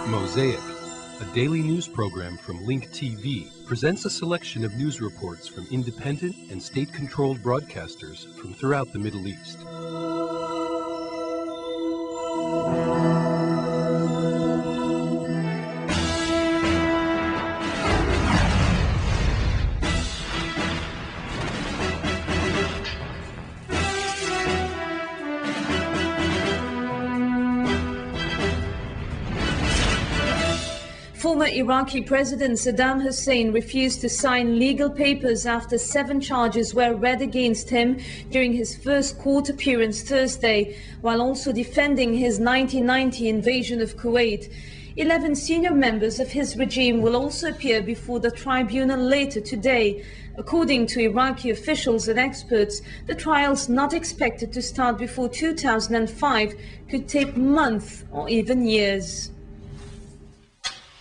Mosaic, a daily news program from Link TV, presents a selection of news reports from independent and state-controlled broadcasters from throughout the Middle East. Former Iraqi President Saddam Hussein refused to sign legal papers after 7 charges were read against him during his first court appearance Thursday, while also defending his 1990 invasion of Kuwait. 11 senior members of his regime will also appear before the tribunal later today. According to Iraqi officials and experts, the trials not expected to start before 2005 could take months or even years.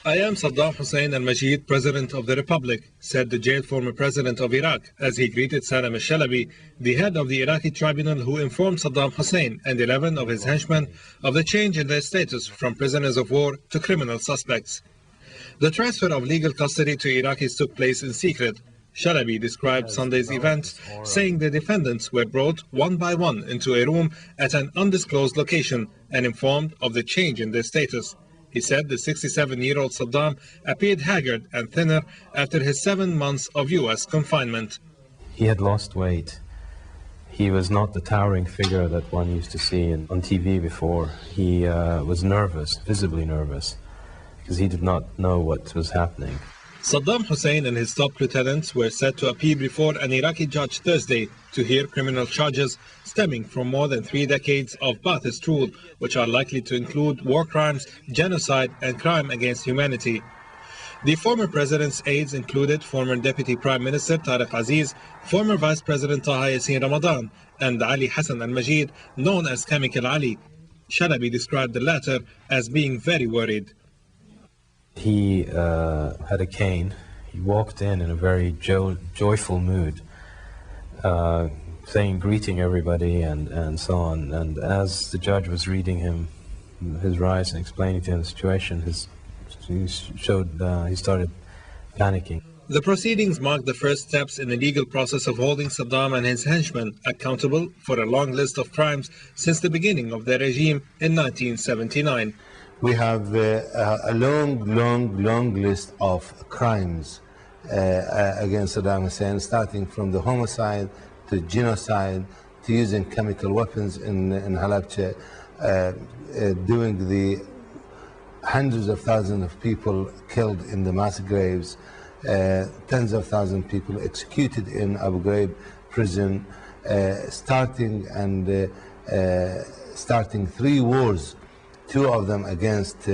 I am Saddam Hussein al-Majid, President of the Republic, said the jailed former president of Iraq as he greeted Saddam al-Shalabi, the head of the Iraqi tribunal who informed Saddam Hussein and 11 of his henchmen of the change in their status from prisoners of war to criminal suspects. The transfer of legal custody to Iraqis took place in secret. Shalabi described Sunday's events, saying the defendants were brought one by one into a room at an undisclosed location and informed of the change in their status. He said the 67-year-old Saddam appeared haggard and thinner after his 7 months of U.S. confinement. He had lost weight. He was not the towering figure that one used to see on TV before. He was nervous, visibly nervous, because he did not know what was happening. Saddam Hussein and his top lieutenants were set to appear before an Iraqi judge Thursday to hear criminal charges stemming from more than 3 decades of Ba'athist rule, which are likely to include war crimes, genocide, and crime against humanity. The former president's aides included former Deputy Prime Minister Tariq Aziz, former Vice President Taha Yassin Ramadan, and Ali Hassan al-Majid, known as Chemical Ali. Shalabi described the latter as being very worried. He had a cane. He walked in a very joyful mood, greeting everybody and so on. And as the judge was reading him his rights and explaining to him the situation, he started panicking. The proceedings marked the first steps in the legal process of holding Saddam and his henchmen accountable for a long list of crimes since the beginning of their regime in 1979. We have a long list of crimes against Saddam Hussein, starting from the homicide to genocide to using chemical weapons in Halabja, doing the hundreds of thousands of people killed in the mass graves, tens of thousands of people executed in Abu Ghraib prison, starting 3 wars. 2 of them against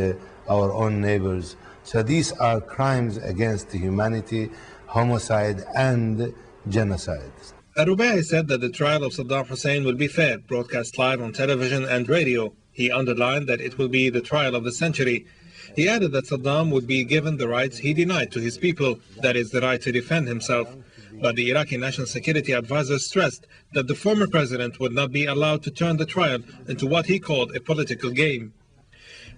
our own neighbors. So these are crimes against humanity, homicide and genocide. Al-Rubai said that the trial of Saddam Hussein will be fair, broadcast live on television and radio. He underlined that it will be the trial of the century. He added that Saddam would be given the rights he denied to his people, that is, the right to defend himself. But the Iraqi National Security Advisor stressed that the former president would not be allowed to turn the trial into what he called a political game.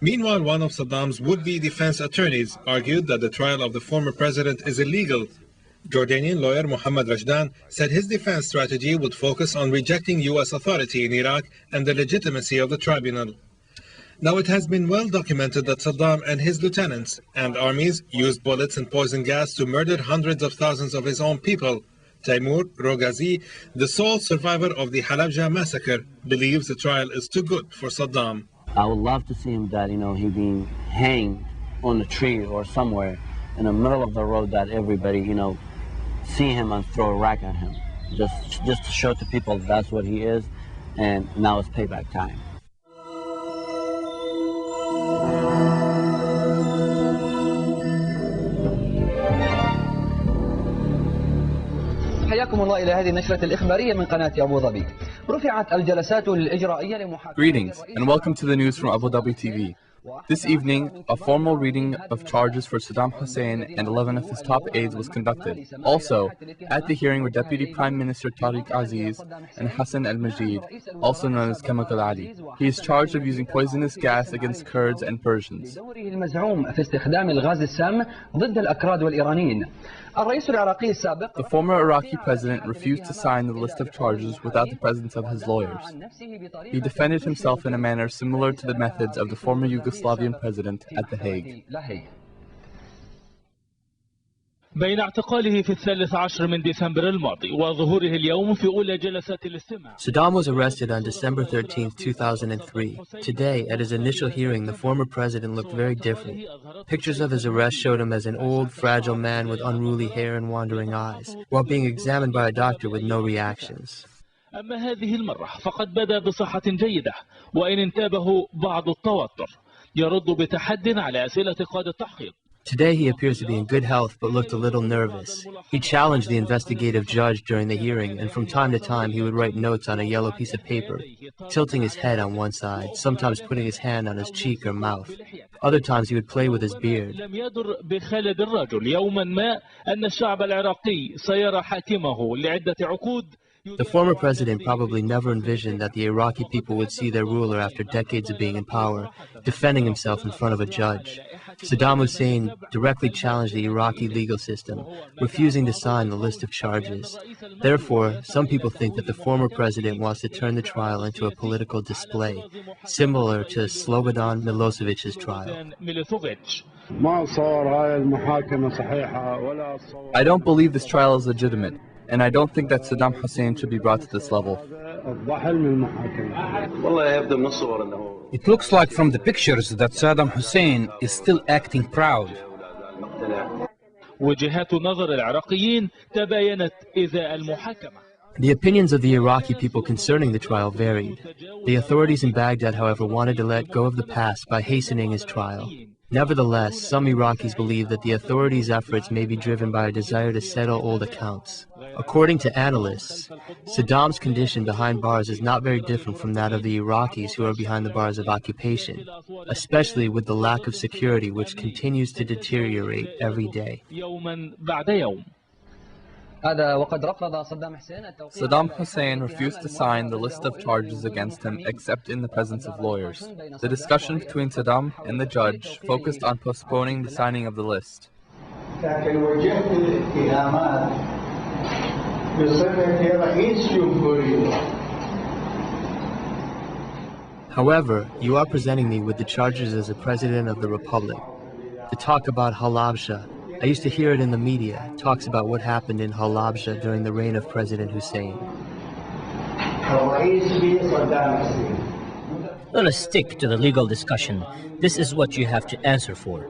Meanwhile, one of Saddam's would-be defense attorneys argued that the trial of the former president is illegal. Jordanian lawyer Mohammed Rajdan said his defense strategy would focus on rejecting U.S. authority in Iraq and the legitimacy of the tribunal. Now, it has been well documented that Saddam and his lieutenants and armies used bullets and poison gas to murder hundreds of thousands of his own people. Taimur Rogazi, the sole survivor of the Halabja massacre, believes the trial is too good for Saddam. I would love to see him that, he being hanged on a tree or somewhere in the middle of the road, that everybody, see him and throw a rack at him. Just to show to people that's what he is, and now it's payback time. حياكم الله إلى هذه النشرة الإخبارية من قناة أبو ظبي. رفعت الجلسات الإجرائية لمحاكمة. Greetings and welcome to the news from Abu Dhabi TV. This evening, a formal reading of charges for Saddam Hussein and 11 of his top aides was conducted. Also, at the hearing were Deputy Prime Minister Tariq Aziz and Hassan al-Majid, also known as Chemical Ali. He is charged of using poisonous gas against Kurds and Persians. The former Iraqi president refused to sign the list of charges without the presence of his lawyers. He defended himself in a manner similar to the methods of the former Yugoslavian president at The Hague. بين اعتقاله في 13 من ديسمبر الماضي وظهوره اليوم في أولى جلسات الاستماع. Saddam was arrested on December 13, 2003. Today, at his initial hearing, the former president looked very different. Pictures of his arrest showed him as an old, fragile man with unruly hair and wandering eyes, while being examined by a doctor with no reactions. أما هذه المرة فقد بدا بصحة جيدة وإن انتابه بعض التوتر يرد بتحد على أسئلة قادة التحقيق. Today he appears to be in good health but looked a little nervous. He challenged the investigative judge during the hearing, and from time to time he would write notes on a yellow piece of paper, tilting his head on one side, sometimes putting his hand on his cheek or mouth. Other times he would play with his beard. لم يدر بخالد الرجل يوما ما أن الشعب العراقي سيرى حاكمه لعدة عقود. The former president probably never envisioned that the Iraqi people would see their ruler after decades of being in power, defending himself in front of a judge. Saddam Hussein directly challenged the Iraqi legal system, refusing to sign the list of charges. Therefore, some people think that the former president wants to turn the trial into a political display, similar to Slobodan Milosevic's trial. I don't believe this trial is legitimate, and I don't think that Saddam Hussein should be brought to this level. It looks like from the pictures that Saddam Hussein is still acting proud. وجهات نظر العراقيين تباينت إزاء المحاكمة. The opinions of the Iraqi people concerning the trial varied. The authorities in Baghdad, however, wanted to let go of the past by hastening his trial. Nevertheless, some Iraqis believe that the authorities' efforts may be driven by a desire to settle old accounts. According to analysts, Saddam's condition behind bars is not very different from that of the Iraqis who are behind the bars of occupation, especially with the lack of security which continues to deteriorate every day. Saddam Hussein refused to sign the list of charges against him except in the presence of lawyers. The discussion between Saddam and the judge focused on postponing the signing of the list. However, you are presenting me with the charges as a president of the Republic. To talk about Halabja, I used to hear it in the media, talks about what happened in Halabja during the reign of President Hussein. Let us stick to the legal discussion. This is what you have to answer for.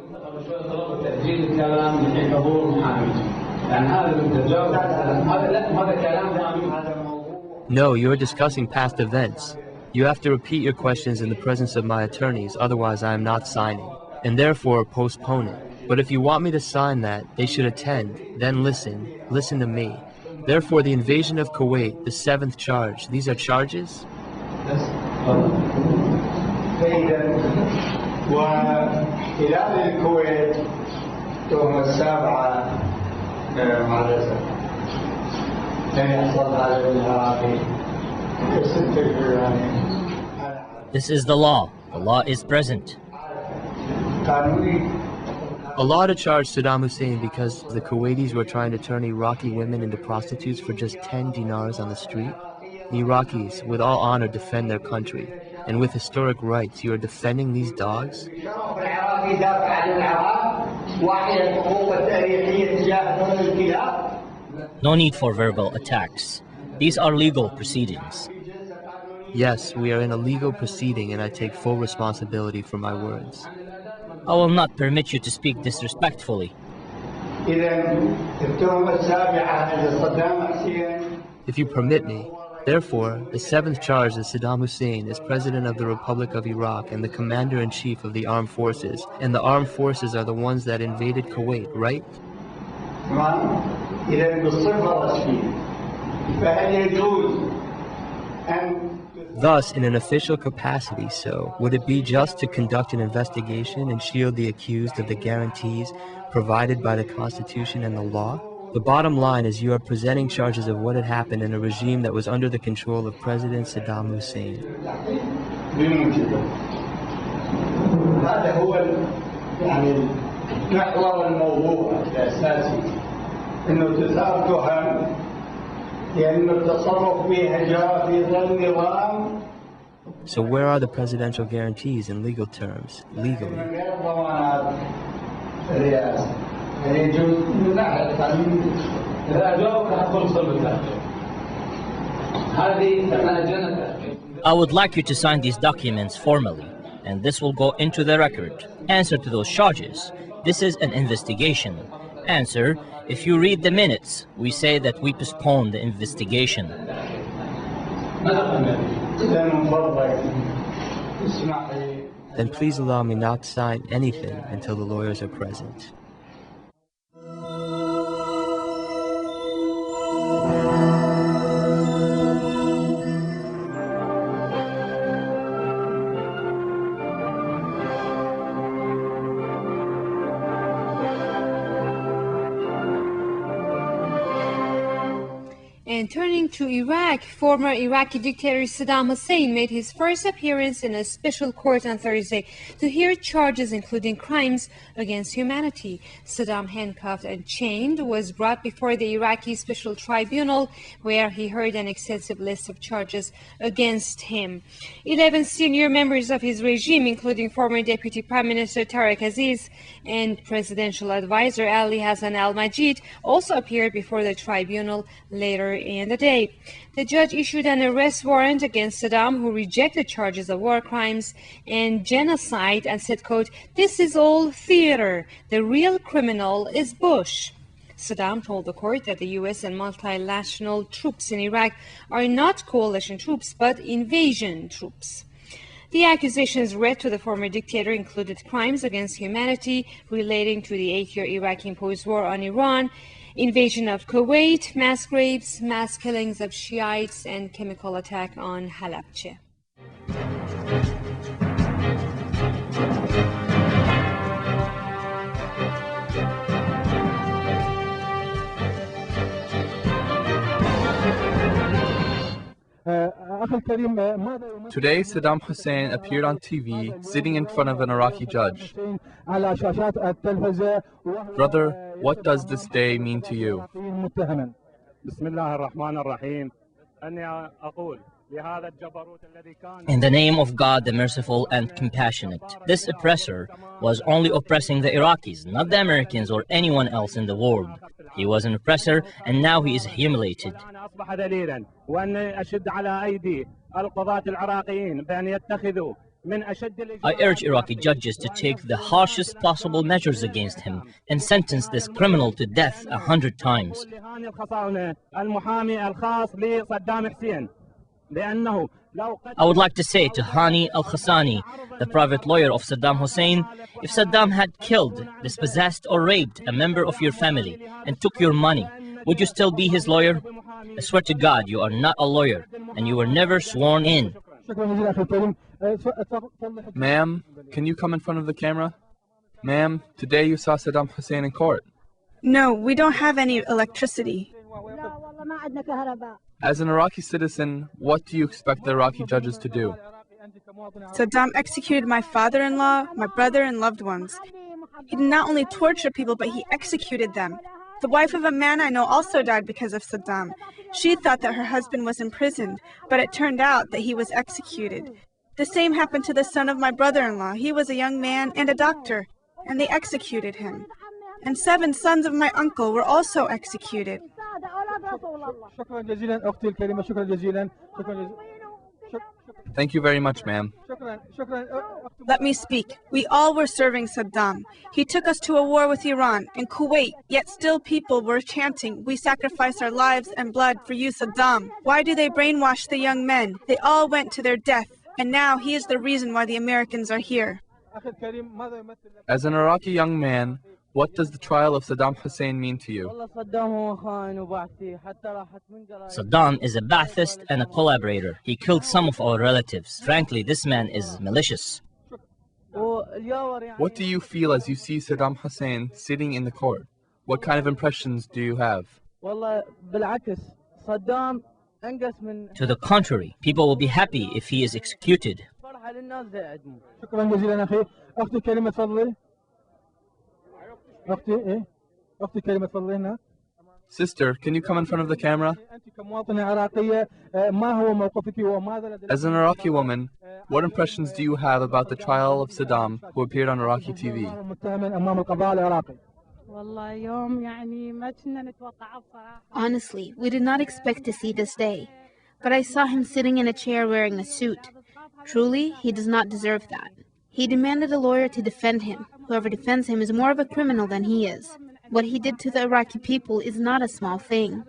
No, you are discussing past events. You have to repeat your questions in the presence of my attorneys, otherwise I am not signing, and therefore postpone it. But if you want me to sign that, they should attend, then listen to me. Therefore, the invasion of Kuwait, the 7th charge, these are charges? This is the law. The law is present. A law to charge Saddam Hussein because the Kuwaitis were trying to turn Iraqi women into prostitutes for just 10 dinars on the street? The Iraqis, with all honor, defend their country. And with historic rights, you are defending these dogs? No need for verbal attacks. These are legal proceedings. Yes, we are in a legal proceeding and I take full responsibility for my words. I will not permit you to speak disrespectfully. If you permit me, therefore, the 7th charge is Saddam Hussein is President of the Republic of Iraq and the Commander-in-Chief of the Armed Forces, and the Armed Forces are the ones that invaded Kuwait, right? Thus, in an official capacity, so, would it be just to conduct an investigation and shield the accused of the guarantees provided by the Constitution and the law? The bottom line is you are presenting charges of what had happened in a regime that was under the control of President Saddam Hussein. So where are the presidential guarantees in legal terms, legally? I would like you to sign these documents formally, and this will go into the record. Answer to those charges. This is an investigation. Answer, if you read the minutes, we say that we postpone the investigation. Then please allow me not to sign anything until the lawyers are present. And turning to Iraq, former Iraqi dictator Saddam Hussein made his first appearance in a special court on Thursday to hear charges including crimes against humanity. Saddam, handcuffed and chained, was brought before the Iraqi Special Tribunal, where he heard an extensive list of charges against him. 11 senior members of his regime, including former Deputy Prime Minister Tariq Aziz and Presidential Advisor Ali Hassan al-Majid, also appeared before the tribunal later in the day. The judge issued an arrest warrant against Saddam, who rejected charges of war crimes and genocide and said, quote, "This is all theater. The real criminal is Bush." Saddam told the court that the U.S. and multinational troops in Iraq are not coalition troops, but invasion troops. The accusations read to the former dictator included crimes against humanity relating to the 8-year Iraq-imposed war on Iran, invasion of Kuwait, mass graves, mass killings of Shiites, and chemical attack on Halabja. Today, Saddam Hussein appeared on TV sitting in front of an Iraqi judge. Brother, what does this day mean to you? In the name of God, the merciful and compassionate, this oppressor was only oppressing the Iraqis, not the Americans or anyone else in the world. He was an oppressor, and now he is humiliated. I urge Iraqi judges to take the harshest possible measures against him and sentence this criminal to death 100 times. I would like to say to Hani al-Khassani, the private lawyer of Saddam Hussein, if Saddam had killed, dispossessed or raped a member of your family and took your money, would you still be his lawyer? I swear to God, you are not a lawyer and you were never sworn in. Ma'am, can you come in front of the camera? Ma'am, today you saw Saddam Hussein in court. No, we don't have any electricity. As an Iraqi citizen, what do you expect the Iraqi judges to do? Saddam executed my father-in-law, my brother, and loved ones. He did not only torture people, but he executed them. The wife of a man I know also died because of Saddam. She thought that her husband was imprisoned, but it turned out that he was executed. The same happened to the son of my brother-in-law. He was a young man and a doctor, and they executed him. And 7 sons of my uncle were also executed. Thank you very much, ma'am. Let me speak. We all were serving Saddam. He took us to a war with Iran and Kuwait, yet still people were chanting, "We sacrifice our lives and blood for you, Saddam." Why do they brainwash the young men? They all went to their death, and now he is the reason why the Americans are here. As an Iraqi young man, What does the trial of Saddam Hussein mean to you? Saddam is a Ba'athist and a collaborator. He killed some of our relatives. Frankly, this man is malicious. What do you feel as you see Saddam Hussein sitting in the court? What kind of impressions do you have? To the contrary, people will be happy if he is executed. Sister, can you come in front of the camera? As an Iraqi woman, what impressions do you have about the trial of Saddam, who appeared on Iraqi TV? Honestly, we did not expect to see this day, but I saw him sitting in a chair wearing a suit. Truly, he does not deserve that. He demanded a lawyer to defend him. Whoever defends him is more of a criminal than he is. What he did to the Iraqi people is not a small thing.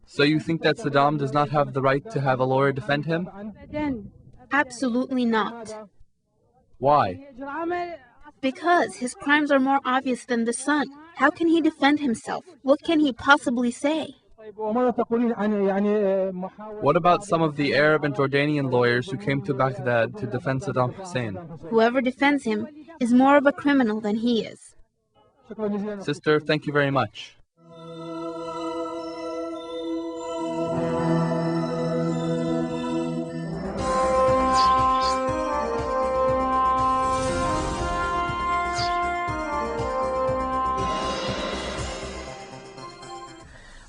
So you think that Saddam does not have the right to have a lawyer defend him? Absolutely not. Why? Because his crimes are more obvious than the sun. How can he defend himself? What can he possibly say? What about some of the Arab and Jordanian lawyers who came to Baghdad to defend Saddam Hussein? Whoever defends him is more of a criminal than he is. Sister, thank you very much.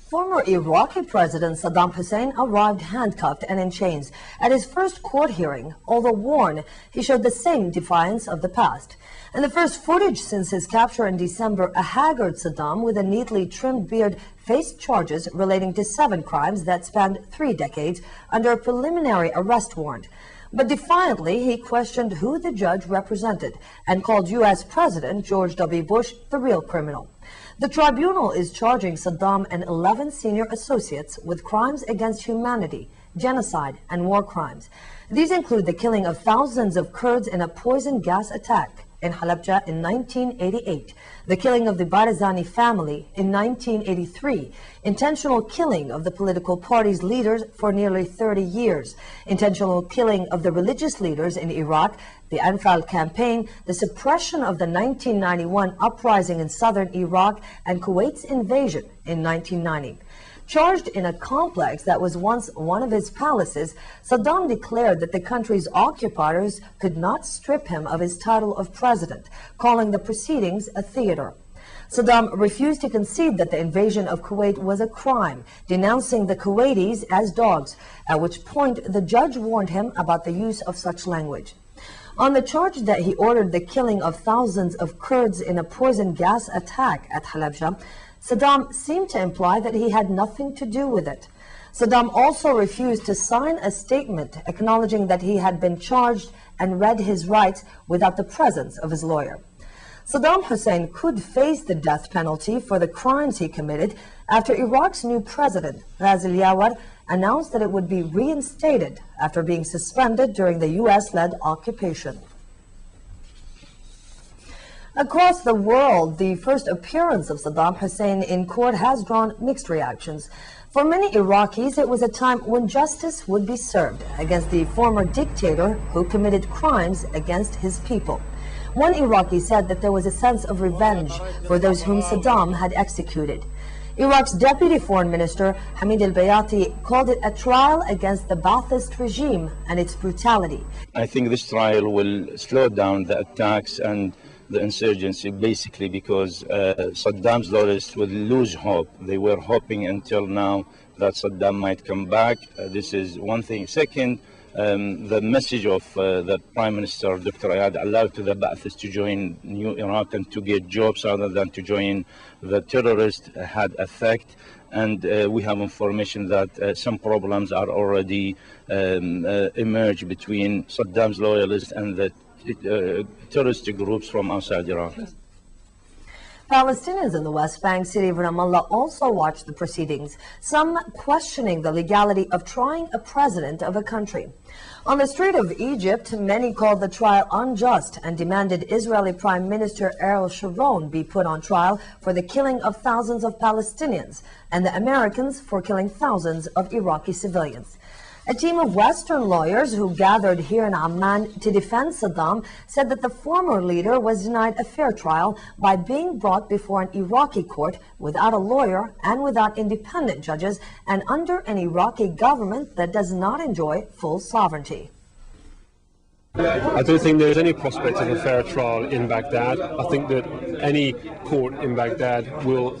Former Iraqi President Saddam Hussein arrived handcuffed and in chains at his first court hearing. Although warned, he showed the same defiance of the past. In the first footage since his capture in December, a haggard Saddam with a neatly trimmed beard faced charges relating to 7 crimes that spanned 3 decades under a preliminary arrest warrant. But defiantly, he questioned who the judge represented and called U.S. President George W. Bush the real criminal. The tribunal is charging Saddam and 11 senior associates with crimes against humanity, genocide, and war crimes. These include the killing of thousands of Kurds in a poison gas attack in Halabja in 1988, the killing of the Barzani family in 1983, intentional killing of the political party's leaders for nearly 30 years, intentional killing of the religious leaders in Iraq, the Anfal campaign, the suppression of the 1991 uprising in southern Iraq, and Kuwait's invasion in 1990. Charged in a complex that was once one of his palaces, Saddam declared that the country's occupiers could not strip him of his title of president, calling the proceedings a theater. Saddam refused to concede that the invasion of Kuwait was a crime, denouncing the Kuwaitis as dogs, at which point the judge warned him about the use of such language. On the charge that he ordered the killing of thousands of Kurds in a poison gas attack at Halabja, Saddam seemed to imply that he had nothing to do with it. Saddam also refused to sign a statement acknowledging that he had been charged and read his rights without the presence of his lawyer. Saddam Hussein could face the death penalty for the crimes he committed after Iraq's new president, Ghazi al-Yawar, announced that it would be reinstated after being suspended during the U.S.-led occupation. Across the world, the first appearance of Saddam Hussein in court has drawn mixed reactions. For many Iraqis, it was a time when justice would be served against the former dictator who committed crimes against his people. One Iraqi said that there was a sense of revenge for those whom Saddam had executed. Iraq's Deputy Foreign Minister, Hamid al-Bayati, called it a trial against the Ba'athist regime and its brutality. I think this trial will slow down the attacks and the insurgency, basically because Saddam's lawyers will lose hope. They were hoping until now that Saddam might come back. This is one thing. Second, the message of the Prime Minister, Dr. Ayad, allowed to the Ba'athists to join New Iraq and to get jobs rather than to join the terrorists had effect. And we have information that some problems are already emerged between Saddam's loyalists and the terrorist groups from outside Iraq. Palestinians in the West Bank city of Ramallah also watched the proceedings, some questioning the legality of trying a president of a country. On the street of Egypt, many called the trial unjust and demanded Israeli Prime Minister Ariel Sharon be put on trial for the killing of thousands of Palestinians and the Americans for killing thousands of Iraqi civilians. A team of Western lawyers who gathered here in Amman to defend Saddam said that the former leader was denied a fair trial by being brought before an Iraqi court without a lawyer and without independent judges and under an Iraqi government that does not enjoy full sovereignty. I don't think there's any prospect of a fair trial in Baghdad. I think that any court in Baghdad will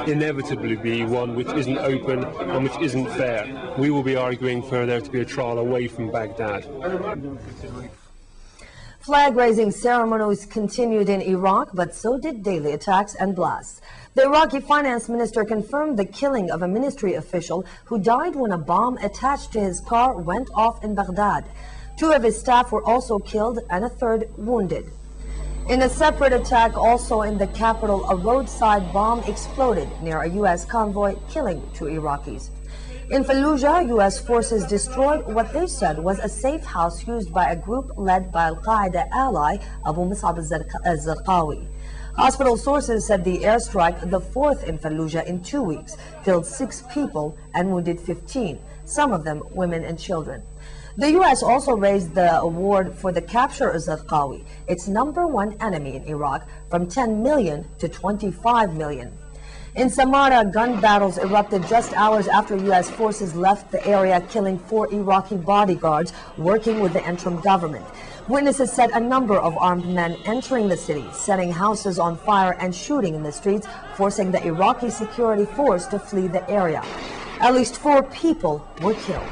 inevitably be one which isn't open and which isn't fair. We will be arguing for there to be a trial away from Baghdad. Flag-raising ceremonies continued in Iraq, but so did daily attacks and blasts. The Iraqi finance minister confirmed the killing of a ministry official who died when a bomb attached to his car went off in Baghdad. 2 of his staff were also killed and a 3rd wounded. In a separate attack also in the capital, a roadside bomb exploded near a U.S. convoy, killing 2 Iraqis. In Fallujah, U.S. forces destroyed what they said was a safe house used by a group led by Al-Qaeda ally Abu Musab al-Zarqawi. Hospital sources said the airstrike, the 4th in Fallujah in 2 weeks, killed 6 people and wounded 15, some of them women and children. The U.S. also raised the award for the capture of Zarqawi, its #1 enemy in Iraq, from 10 million to 25 million. In Samarra, gun battles erupted just hours after U.S. forces left the area, killing 4 Iraqi bodyguards working with the interim government. Witnesses said a number of armed men entering the city, setting houses on fire and shooting in the streets, forcing the Iraqi security force to flee the area. At least 4 people were killed.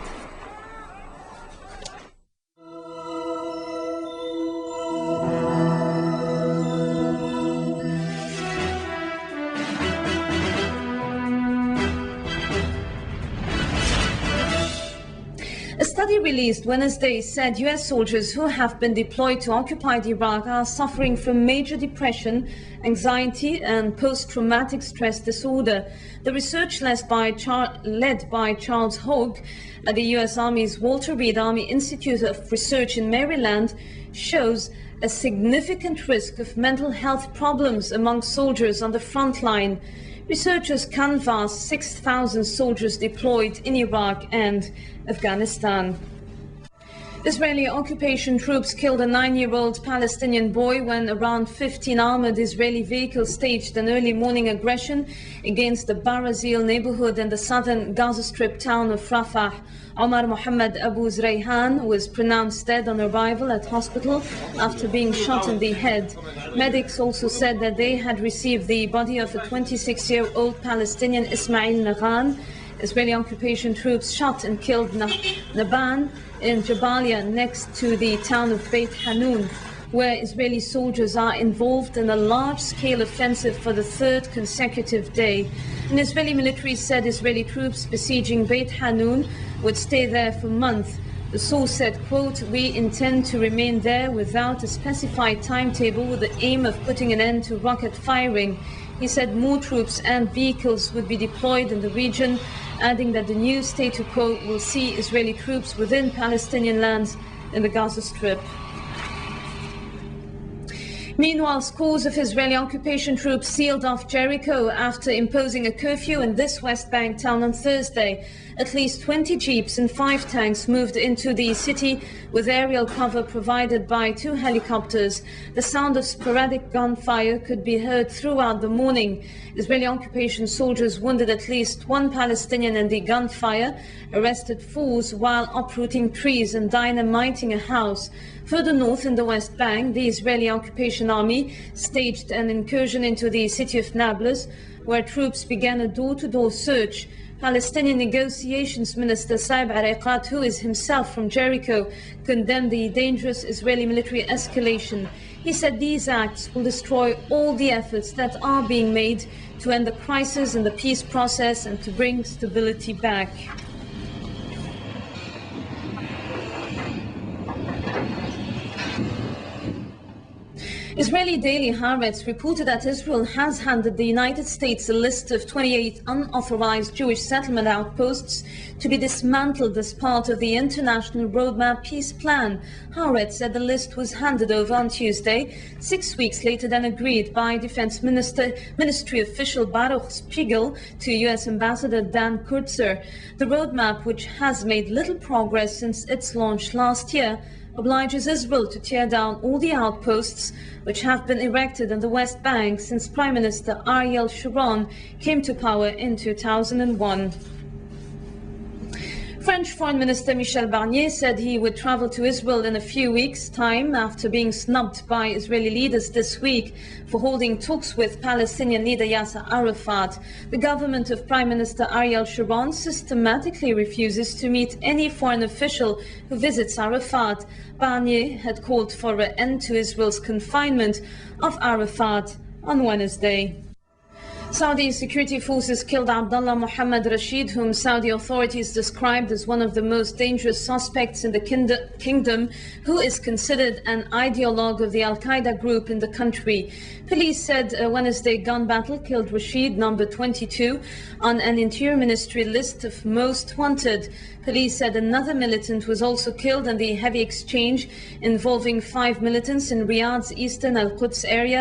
A study released Wednesday said U.S. soldiers who have been deployed to occupied Iraq are suffering from major depression, anxiety and post-traumatic stress disorder. The research led by Charles Hogg at the U.S. Army's Walter Reed Army Institute of Research in Maryland shows a significant risk of mental health problems among soldiers on the front line. Researchers canvassed 6,000 soldiers deployed in Iraq and Afghanistan. Israeli occupation troops killed a 9-year-old Palestinian boy when around 15 armored Israeli vehicles staged an early morning aggression against the Barazil neighborhood in the southern Gaza Strip town of Rafah. Omar Mohammed Abu Zrayhan was pronounced dead on arrival at hospital after being shot in the head. Medics also said that they had received the body of a 26-year-old Palestinian Ismail Naghan. Israeli occupation troops shot and killed Naban in Jabalia next to the town of Beit Hanun, where Israeli soldiers are involved in a large-scale offensive for the 3rd consecutive day. An Israeli military said Israeli troops besieging Beit Hanun would stay there for months. The source said, quote, "We intend to remain there without a specified timetable with the aim of putting an end to rocket firing." He said more troops and vehicles would be deployed in the region, adding that the new statu quo will see Israeli troops within Palestinian lands in the Gaza Strip. Meanwhile, scores of Israeli occupation troops sealed off Jericho after imposing a curfew in this West Bank town on Thursday. At least 20 jeeps and 5 tanks moved into the city with aerial cover provided by 2 helicopters. The sound of sporadic gunfire could be heard throughout the morning. Israeli occupation soldiers wounded at least 1 Palestinian in the gunfire, arrested 4 while uprooting trees and dynamiting a house. Further north in the West Bank, the Israeli occupation army staged an incursion into the city of Nablus, where troops began a door-to-door search. Palestinian Negotiations Minister Saeb Ariqat, who is himself from Jericho, condemned the dangerous Israeli military escalation. He said these acts will destroy all the efforts that are being made to end the crisis and the peace process and to bring stability back. Israeli daily Haaretz reported that Israel has handed the United States a list of 28 unauthorized Jewish settlement outposts to be dismantled as part of the International Roadmap Peace Plan. Haaretz said the list was handed over on Tuesday, 6 weeks later than agreed by Defense Ministry official Baruch Spiegel to U.S. Ambassador Dan Kurtzer. The roadmap, which has made little progress since its launch last year, obliges Israel to tear down all the outposts which have been erected in the West Bank since Prime Minister Ariel Sharon came to power in 2001. French Foreign Minister Michel Barnier said he would travel to Israel in a few weeks' time after being snubbed by Israeli leaders this week for holding talks with Palestinian leader Yasser Arafat. The government of Prime Minister Ariel Sharon systematically refuses to meet any foreign official who visits Arafat. Barnier had called for an end to Israel's confinement of Arafat on Wednesday. Saudi security forces killed Abdullah Mohammed Rashid, whom Saudi authorities described as one of the most dangerous suspects in the kingdom, who is considered an ideologue of the Al-Qaeda group in the country. Police said a Wednesday gun battle killed Rashid, number 22, on an Interior Ministry list of most wanted. Police said another militant was also killed in the heavy exchange involving 5 militants in Riyadh's eastern Al-Quds area